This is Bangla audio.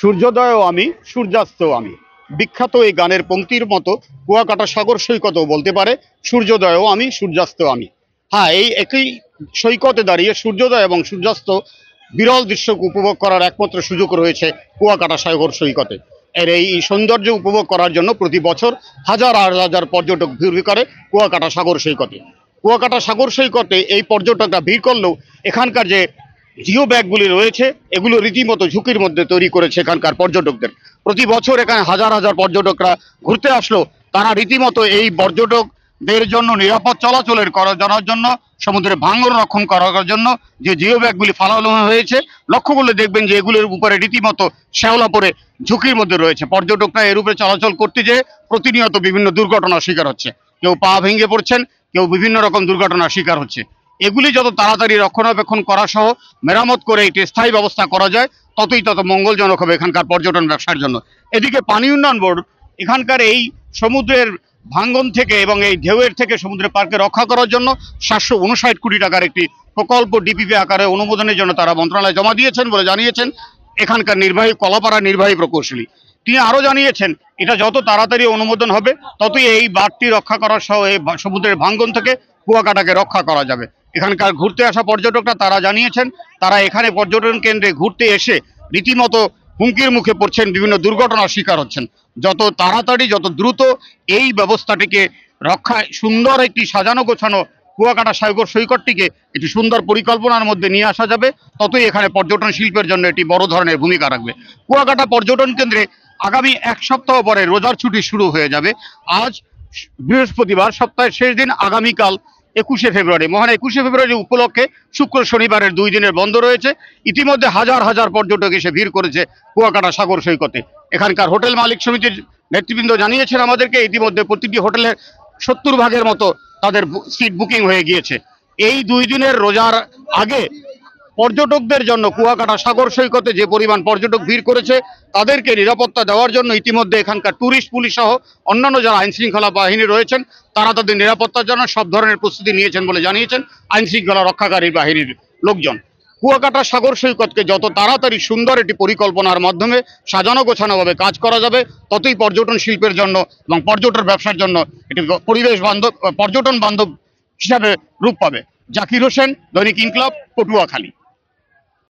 সূর্যোদয়ও আমি, সূর্যাস্তও আমি। বিখ্যাত এই গানের পংক্তির মতো কুয়াকাটা সাগর সৈকতও বলতে পারে সূর্যোদয়ও আমি, সূর্যাস্তও আমি। হ্যাঁ, এই একই সৈকতে দাঁড়িয়ে সূর্যোদয় এবং সূর্যাস্ত বিরল দৃশ্যকে উপভোগ করার একমাত্র সুযোগ রয়েছে কুয়াকাটা সাগর সৈকতে। এর এই সৌন্দর্য উপভোগ করার জন্য প্রতি বছর হাজার হাজার পর্যটক ভিড় করে কুয়াকাটা সাগর সৈকতে। কুয়াকাটা সাগর সৈকতে এই পর্যটকরা ভিড় করলেও এখানকার যে জিও ব্যাগগুলি রয়েছে এগুলো রীতিমতো ঝুঁকির মধ্যে তৈরি করেছে এখানকার পর্যটকদের। প্রতি বছর এখানে হাজার হাজার পর্যটকরা ঘুরতে আসলো, তারা রীতিমতো এই পর্যটকদের জন্য নিরাপদ চলাচলের করার জন্য সমুদ্রের ভাঙন রক্ষণ করার জন্য যে জিও ব্যাগগুলি ফালানো হয়েছে, লক্ষ্য করলে দেখবেন যে এগুলোর উপরে রীতিমতো শ্যাওলা পড়ে ঝুঁকির মধ্যে রয়েছে। পর্যটকরা এর উপরে চলাচল করতে যেয়ে প্রতিনিয়ত বিভিন্ন দুর্ঘটনার শিকার হচ্ছে, কেউ পা ভেঙে পড়ছেন, কেউ বিভিন্ন রকম দুর্ঘটনার শিকার হচ্ছে। এগুলি যত তাড়াতাড়ি রক্ষণাবেক্ষণ করা সহ মেরামত করে এটি স্থায়ী ব্যবস্থা করা যায় তত মঙ্গলজনক হবে এখানকার পর্যটন ব্যবসার জন্য। এদিকে পানি উন্নয়ন বোর্ড এখানকার এই সমুদ্রের ভাঙ্গন থেকে এবং এই ঢেউয়ের থেকে সমুদ্রের পার্কে রক্ষা করার জন্য 759 কোটি টাকার একটি প্রকল্প ডিপিপি আকারে অনুমোদনের জন্য তারা মন্ত্রণালয়ে জমা দিয়েছেন বলে জানিয়েছেন এখানকার কলাপাড়ার নির্বাহী প্রকৌশলী। তিনি আরো জানিয়েছেন এটা যত তাড়াতাড়ি অনুমোদন হবে ততই এই বাঁধটি রক্ষা করা সহ এই সমুদ্রের ভাঙ্গন থেকে কুয়াকাটাকে রক্ষা করা যাবে। এখানকার ঘুরতে আসা পর্যটকরা তারা জানিয়েছেন তারা এখানে পর্যটন কেন্দ্রে ঘুরতে এসে রীতিমতো হুমকির মুখে পড়ছেন, বিভিন্ন দুর্ঘটনার শিকার হচ্ছেন। যত তাড়াতাড়ি যত দ্রুত এই ব্যবস্থাটিকে রক্ষায় সুন্দর একটি সাজানো গোছানো কুয়াকাটা সাগর সৈকতটিকে একটি সুন্দর পরিকল্পনার মধ্যে নিয়ে আসা যাবে ততই এখানে পর্যটন শিল্পের জন্য এটি বড় ধরনের ভূমিকা রাখবে। কুয়াকাটা পর্যটন কেন্দ্রে আগামী এক সপ্তাহ পরে রোজার ছুটি শুরু হয়ে যাবে। আজ বৃহস্পতিবার, সপ্তাহের শেষ দিন আগামীকাল 21শে ফেব্রুয়ারি, মহান 21শে ফেব্রুয়ারি উপলক্ষে শুক্র শনিবারের 2 দিনের বন্ধ রয়েছে। ইতিমধ্যে হাজার হাজার পর্যটক এসে ভিড় করেছে কুয়াকাটা সাগর সৈকতে। এখানকার হোটেল মালিক সমিতির নেতৃবৃন্দ জানিয়েছেন আমাদেরকে ইতিমধ্যে প্রতিটি হোটেলের 70 ভাগের মতো তাদের সিট বুকিং হয়ে গিয়েছে। এই 2 দিনের রোজার আগে পর্যটকদের জন্য কুয়াকাটা সাগর সৈকতে যে পরিমাণ পর্যটক ভিড় করেছে তাদেরকে নিরাপত্তা দেওয়ার জন্য ইতিমধ্যে এখানকার ট্যুরিস্ট পুলিশ সহ অন্যান্য যারা আইন শৃঙ্খলা বাহিনী রয়েছেন তারা তাদের নিরাপত্তার জন্য সব ধরনের প্রস্তুতি নিয়েছেন বলে জানিয়েছেন আইন শৃঙ্খলা রক্ষাকারী বাহিনীর লোকজন। কুয়াকাটা সাগর সৈকতকে যত তাড়াতাড়ি সুন্দর একটি পরিকল্পনার মাধ্যমে সাজানো গোছানোভাবে কাজ করা যাবে ততই পর্যটন শিল্পের জন্য এবং পর্যটন ব্যবসার জন্য এটি পরিবেশ বান্ধব, পর্যটন বান্ধব হিসাবে রূপ পাবে। জাকির হোসেন, দৈনিক ইনকলাব, পটুয়াখালী।